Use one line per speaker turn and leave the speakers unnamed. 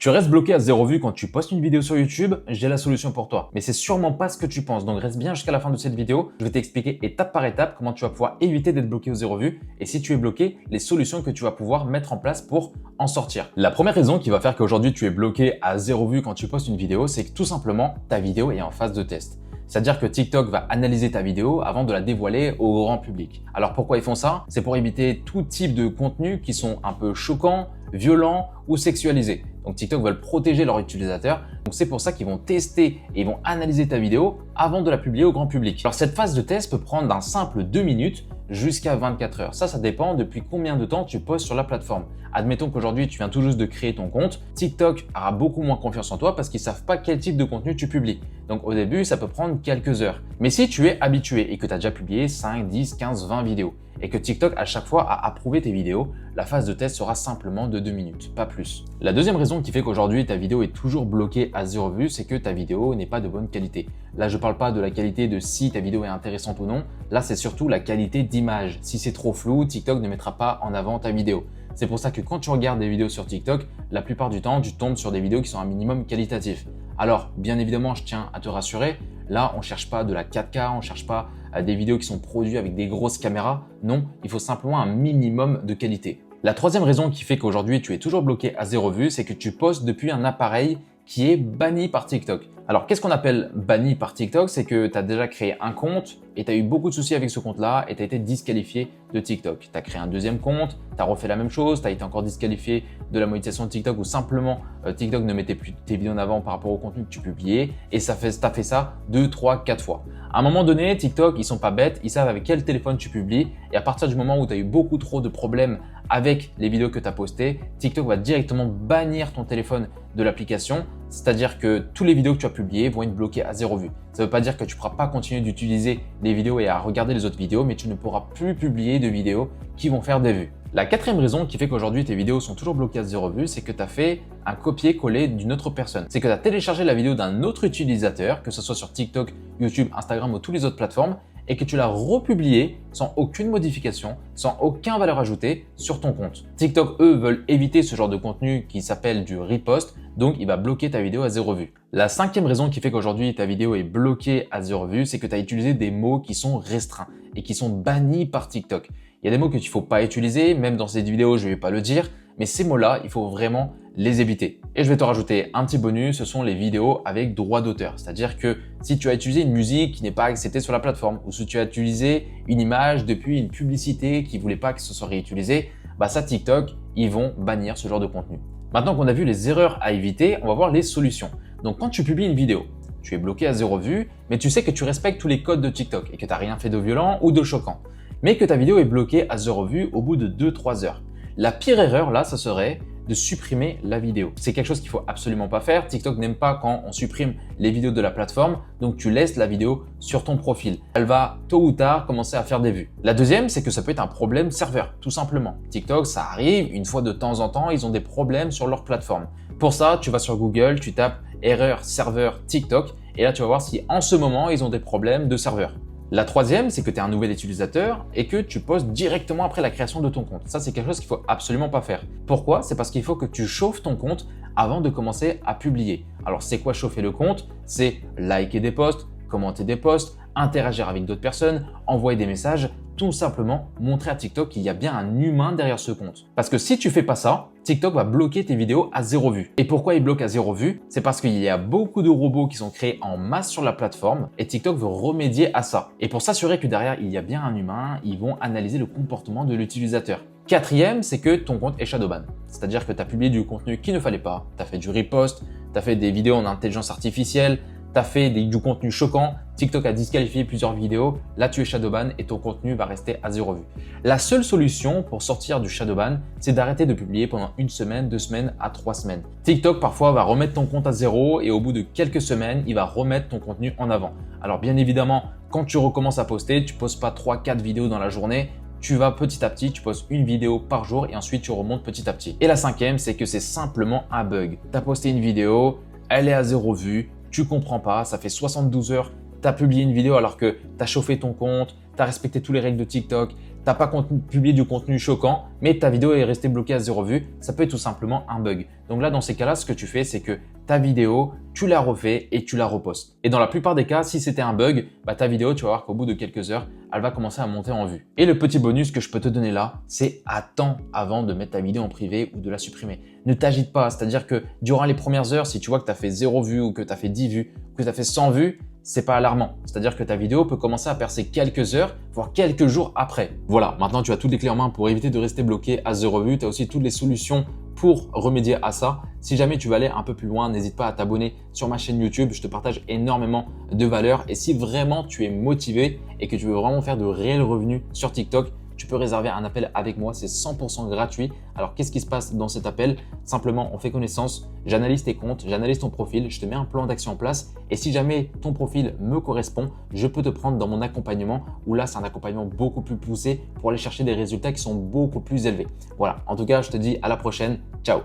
Tu restes bloqué à 0 vue quand tu postes une vidéo sur YouTube, j'ai la solution pour toi. Mais c'est sûrement pas ce que tu penses, donc reste bien jusqu'à la fin de cette vidéo. Je vais t'expliquer étape par étape comment tu vas pouvoir éviter d'être bloqué aux 0 vue et si tu es bloqué, les solutions que tu vas pouvoir mettre en place pour en sortir. La première raison qui va faire qu'aujourd'hui tu es bloqué à 0 vue quand tu postes une vidéo, c'est que tout simplement ta vidéo est en phase de test. C'est-à-dire que TikTok va analyser ta vidéo avant de la dévoiler au grand public. Alors pourquoi ils font ça? C'est pour éviter tout type de contenus qui sont un peu choquants, violents ou sexualisés. Donc TikTok veulent protéger leurs utilisateurs. Donc c'est pour ça qu'ils vont tester et ils vont analyser ta vidéo avant de la publier au grand public. Alors cette phase de test peut prendre d'un simple 2 minutes jusqu'à 24 heures. Ça dépend depuis combien de temps tu postes sur la plateforme. Admettons qu'aujourd'hui tu viens tout juste de créer ton compte, TikTok aura beaucoup moins confiance en toi parce qu'ils ne savent pas quel type de contenu tu publies. Donc au début, ça peut prendre quelques heures. Mais si tu es habitué et que tu as déjà publié 5, 10, 15, 20 vidéos et que TikTok à chaque fois a approuvé tes vidéos, la phase de test sera simplement de 2 minutes, pas plus. La deuxième raison qui fait qu'aujourd'hui ta vidéo est toujours bloquée à 0 vue, c'est que ta vidéo n'est pas de bonne qualité. Là, je ne parle pas de la qualité de si ta vidéo est intéressante ou non, là c'est surtout la qualité d'image. Si c'est trop flou, TikTok ne mettra pas en avant ta vidéo. C'est pour ça que quand tu regardes des vidéos sur TikTok, la plupart du temps, tu tombes sur des vidéos qui sont un minimum qualitatifs. Alors, bien évidemment, je tiens à te rassurer, là, on ne cherche pas de la 4K, on ne cherche pas des vidéos qui sont produites avec des grosses caméras. Non, il faut simplement un minimum de qualité. La troisième raison qui fait qu'aujourd'hui, tu es toujours bloqué à 0 vue, c'est que tu postes depuis un appareil qui est banni par TikTok. Alors, qu'est-ce qu'on appelle banni par TikTok? C'est que tu as déjà créé un compte et tu as eu beaucoup de soucis avec ce compte-là et tu as été disqualifié de TikTok. Tu as créé un deuxième compte, tu as refait la même chose, tu as été encore disqualifié de la monétisation de TikTok ou simplement TikTok ne mettait plus tes vidéos en avant par rapport au contenu que tu publiais et tu as fait ça 2, 3, 4 fois. À un moment donné, TikTok, ils sont pas bêtes, ils savent avec quel téléphone tu publies et à partir du moment où tu as eu beaucoup trop de problèmes avec les vidéos que tu as postées, TikTok va directement bannir ton téléphone de l'application, c'est-à-dire que tous les vidéos que tu as publiées vont être bloquées à 0 vue. Ça ne veut pas dire que tu ne pourras pas continuer d'utiliser les vidéos et à regarder les autres vidéos, mais tu ne pourras plus publier de vidéos qui vont faire des vues. La quatrième raison qui fait qu'aujourd'hui tes vidéos sont toujours bloquées à 0 vue, c'est que tu as fait un copier-coller d'une autre personne. C'est que tu as téléchargé la vidéo d'un autre utilisateur, que ce soit sur TikTok, YouTube, Instagram ou toutes les autres plateformes, et que tu l'as republié sans aucune modification, sans aucune valeur ajoutée sur ton compte. TikTok, eux, veulent éviter ce genre de contenu qui s'appelle du repost, donc il va bloquer ta vidéo à 0 vue. La cinquième raison qui fait qu'aujourd'hui ta vidéo est bloquée à 0 vue, c'est que tu as utilisé des mots qui sont restreints et qui sont bannis par TikTok. Il y a des mots que tu ne faut pas utiliser, même dans cette vidéo, je ne vais pas le dire, mais ces mots-là, il faut vraiment les éviter. Et je vais te rajouter un petit bonus, ce sont les vidéos avec droit d'auteur. C'est-à-dire que si tu as utilisé une musique qui n'est pas acceptée sur la plateforme ou si tu as utilisé une image depuis une publicité qui ne voulait pas que ce soit réutilisé, bah ça TikTok, ils vont bannir ce genre de contenu. Maintenant qu'on a vu les erreurs à éviter, on va voir les solutions. Donc quand tu publies une vidéo, tu es bloqué à 0 vue, mais tu sais que tu respectes tous les codes de TikTok et que tu n'as rien fait de violent ou de choquant, mais que ta vidéo est bloquée à 0 vue au bout de 2-3 heures. La pire erreur là, ça serait de supprimer la vidéo. C'est quelque chose qu'il faut absolument pas faire. TikTok n'aime pas quand on supprime les vidéos de la plateforme, donc tu laisses la vidéo sur ton profil. Elle va tôt ou tard commencer à faire des vues. La deuxième, c'est que ça peut être un problème serveur, tout simplement. TikTok, ça arrive, une fois de temps en temps, ils ont des problèmes sur leur plateforme. Pour ça, tu vas sur Google, tu tapes erreur serveur TikTok et là tu vas voir si en ce moment ils ont des problèmes de serveur. La troisième, c'est que tu es un nouvel utilisateur et que tu postes directement après la création de ton compte. Ça, c'est quelque chose qu'il ne faut absolument pas faire. Pourquoi? C'est parce qu'il faut que tu chauffes ton compte avant de commencer à publier. Alors, c'est quoi chauffer le compte? C'est liker des posts, commenter des posts, interagir avec d'autres personnes, envoyer des messages, tout simplement montrer à TikTok qu'il y a bien un humain derrière ce compte. Parce que si tu fais pas ça, TikTok va bloquer tes vidéos à 0 vue. Et pourquoi il bloque à 0 vue? C'est parce qu'il y a beaucoup de robots qui sont créés en masse sur la plateforme et TikTok veut remédier à ça. Et pour s'assurer que derrière il y a bien un humain, ils vont analyser le comportement de l'utilisateur. Quatrième, c'est que ton compte est shadowban. C'est-à-dire que tu as publié du contenu qu'il ne fallait pas, tu as fait du repost, tu as fait des vidéos en intelligence artificielle, tu as fait du contenu choquant, TikTok a disqualifié plusieurs vidéos, là tu es shadowban et ton contenu va rester à 0 vue. La seule solution pour sortir du shadowban, c'est d'arrêter de publier pendant 1 semaine, 2 semaines à 3 semaines. TikTok parfois va remettre ton compte à 0 et au bout de quelques semaines, il va remettre ton contenu en avant. Alors bien évidemment, quand tu recommences à poster, tu ne postes pas 3-4 vidéos dans la journée, tu vas petit à petit, tu postes une vidéo par jour et ensuite tu remontes petit à petit. Et la cinquième, c'est que c'est simplement un bug. Tu as posté une vidéo, elle est à 0 vue, tu comprends pas, ça fait 72 heures, tu as publié une vidéo alors que tu as chauffé ton compte, tu as respecté toutes les règles de TikTok, t'as pas publié du contenu choquant, mais ta vidéo est restée bloquée à 0 vue, ça peut être tout simplement un bug. Donc là, dans ces cas-là, ce que tu fais, c'est que ta vidéo, tu la refais et tu la repostes. Et dans la plupart des cas, si c'était un bug, ta vidéo, tu vas voir qu'au bout de quelques heures, elle va commencer à monter en vue. Et le petit bonus que je peux te donner là, c'est attends avant de mettre ta vidéo en privé ou de la supprimer. Ne t'agite pas, c'est-à-dire que durant les premières heures, si tu vois que tu as fait 0 vues ou que tu as fait 10 vues ou que tu as fait 100 vues, c'est pas alarmant. C'est-à-dire que ta vidéo peut commencer à percer quelques heures, voire quelques jours après. Voilà, maintenant tu as toutes les clés en main pour éviter de rester bloqué à 0 vue. Tu as aussi toutes les solutions pour remédier à ça. Si jamais tu veux aller un peu plus loin, n'hésite pas à t'abonner sur ma chaîne YouTube. Je te partage énormément de valeur. Et si vraiment tu es motivé et que tu veux vraiment faire de réels revenus sur TikTok, tu peux réserver un appel avec moi, c'est 100% gratuit. Alors, qu'est-ce qui se passe dans cet appel? Simplement, on fait connaissance, j'analyse tes comptes, j'analyse ton profil, je te mets un plan d'action en place et si jamais ton profil me correspond, je peux te prendre dans mon accompagnement où là, c'est un accompagnement beaucoup plus poussé pour aller chercher des résultats qui sont beaucoup plus élevés. Voilà, en tout cas, je te dis à la prochaine. Ciao!